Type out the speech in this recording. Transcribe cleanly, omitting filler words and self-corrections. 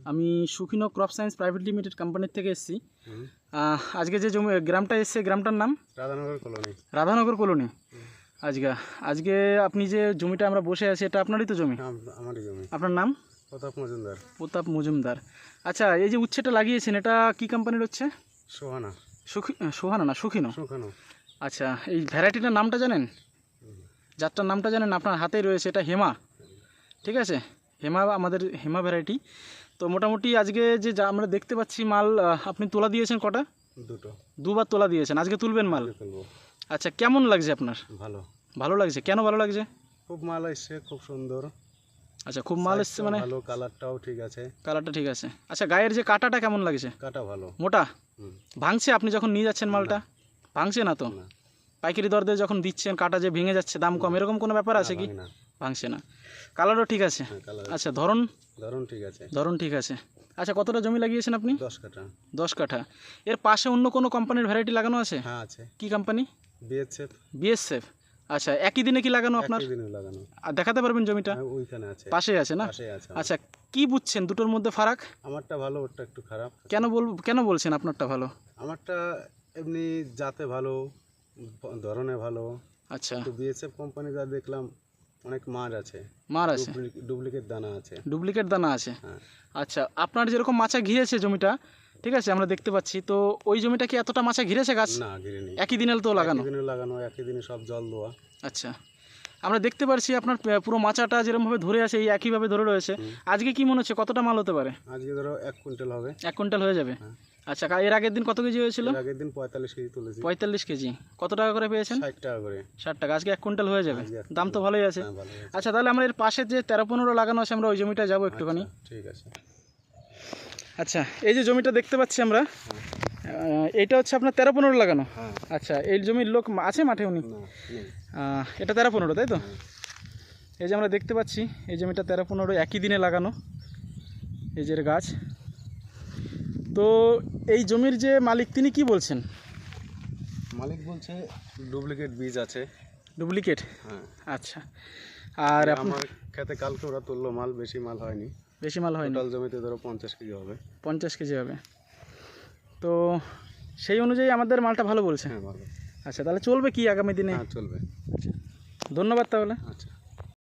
আমি সুখিনো crop science private limited কোম্পানির থেকে এসেছি। আজকে যে জমি গ্রামটা এসছে গ্রামটার নাম রাধানগর কলোনি। আজকে আপনি যে জমিটা আমরা বসে আছি এটা আপনারই তো জমি? আমারই জমি। আপনার নাম? প্রতাপ মজুমদার। আচ্ছা, এই যে উচ্ছেটা লাগিয়েছেন এটা কি কোম্পানির হচ্ছে? সোহানা না সুখিনো? আচ্ছা, এই ভ্যারাইটিটার নামটা জানেন? জাতটার নামটা জানেন? আপনার হাতেই রয়েছে, এটা হেমা, ঠিক আছে? আমাদের হেমা ভ্যারাইটি। তো মোটামুটি আজকে যে আমরা দেখতে পাচ্ছি মাল আপনি তোলা দিয়েছেন কটা? দুবার তোলা দিয়েছেন, আজকে তুলবেন মাল? আচ্ছা, কেমন লাগছে আপনার? ভালো লাগছে। কেন ভালো লাগছে? খুব মাল এসছে, খুব সুন্দর। আচ্ছা, খুব মাল এসছে মানে ভালো, কালারটাও ঠিক আছে। কালারটা ঠিক আছে। আচ্ছা, গায়ের যে কাটাটা কেমন লাগছে? কাটা ভালো, মোটা। ভাঙছে আপনি যখন নিয়ে যাচ্ছেন মালটা? ভাঙছে না তো? পাইকারি দর দিয়ে যখন দিচ্ছেন কাটা যে ভেঙে যাচ্ছে, দাম কম, এরকম কোনো ব্যাপার আছে কি? ভাঙছে না। কালারও ঠিক আছে। আচ্ছা, ধরন ঠিক আছে। ধরন ঠিক আছে। আচ্ছা, কতটা জমি লাগিয়েছেন আপনি? 10 কাঠা। এর পাশে অন্য কোনো কোম্পানির ভ্যারাইটি লাগানো আছে? হ্যাঁ আছে। কি কোম্পানি? বিএসএফ। আচ্ছা, একই দিনে কি লাগানো আপনার? আর দেখাতে পারবেন জমিটা? ওইখানে আছে, পাশে আছে না? আচ্ছা, কি বুঝছেন দুটোর মধ্যে ফারাক? আমারটা ভালো, ওরটা একটু খারাপ। কেন বলছেন আপনারটা ভালো? আমারটা এমনি জাতে ভালো, ধরনে ভালো। আচ্ছা, তো বিএসএফ কোম্পানি যা দেখলাম অনেক মার আছে, ডুপ্লিকেট দানা আছে। হ্যাঁ। আচ্ছা, আপনার যেরকম মাচা ঘিরেছে জমিটা, ঠিক আছে, আমরা দেখতে পাচ্ছি। তো ওই জমিটা কি এতটা মাচা ঘিরেছে গাছ? না, ঘিরেনি। একই দিনে তো লাগানো? একই দিনে সব জল দেওয়া। আচ্ছা, আমরা দেখতে পাচ্ছি আপনার পুরো মাচাটা যেরকমভাবে ধরে আছে এই একইভাবে ধরে রয়েছে। আজকে কি মনে হচ্ছে কতটা মাল হতে পারে? আজকে ধরো 1 কুইন্টাল হবে। 1 কুইন্টাল হয়ে যাবে। আচ্ছা, এর আগের দিন কত কেজি হয়েছিল? এর আগের দিন 45 কেজি তুলেছি। 45 কেজি। কত টাকা করে পেয়েছেন? 60 টাকা করে। 60 টাকা। আজকে 1 কুইন্টাল হয়ে যাবে। দাম তো ভালোই আছে। আচ্ছা, তাহলে আমরা এর পাশে যে 13-15 লাগানো আছে আমরা ওই জমিটা যাবো একটুখানি। ঠিক আছে। আচ্ছা, এই যে জমিটা দেখতে পাচ্ছি আমরা, এইটা হচ্ছে আপনার 13-15 লাগানো? আচ্ছা, এই জমির লোক আছে মাঠে? উনি এটা 13-15, তাই তো? এই যে আমরা দেখতে পাচ্ছি এই জমিটা 13-15 একই দিনে লাগানো, এই যে গাছ। তো এই জমির যে মালিক তিনি কি বলছেন? মালিক বলছে ডুপ্লিকেট বীজ আছে। ডুপ্লিকেট? হ্যাঁ। আচ্ছা, আর আমার খেতে কালকে ওরা তুললো মাল, বেশি মাল হয়নি। টোটাল জমিতে ধরো 50 কেজি হবে। 50 কেজি হবে। তো সেই অনুযায়ী আমাদের মালটা ভালো বলছে? হ্যাঁ, ভালো। আচ্ছা, তাহলে চলবে কি আগামী দিনে? হ্যাঁ, চলবে। আচ্ছা, ধন্যবাদ তাহলে। আচ্ছা।